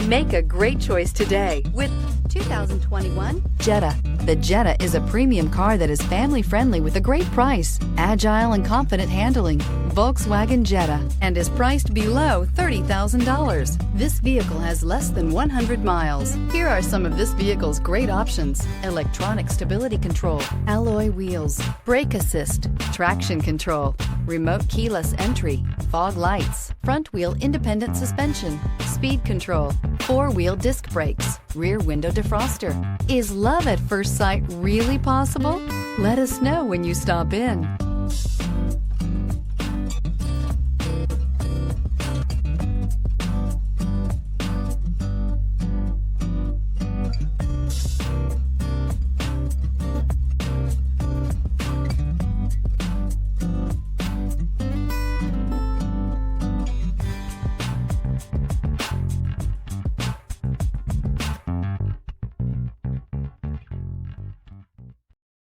Make a great choice today with 2021 Jetta. The Jetta is a premium car that is family-friendly with a great price, agile and confident handling. Volkswagen Jetta, and is priced below $30,000. This vehicle has less than 100 miles. Here are some of this vehicle's great options: electronic stability control, alloy wheels, brake assist, traction control, remote keyless entry, fog lights, front wheel independent suspension, speed control, four-wheel disc brakes, rear window defroster. Is love at first sight really possible? Let us know when you stop in.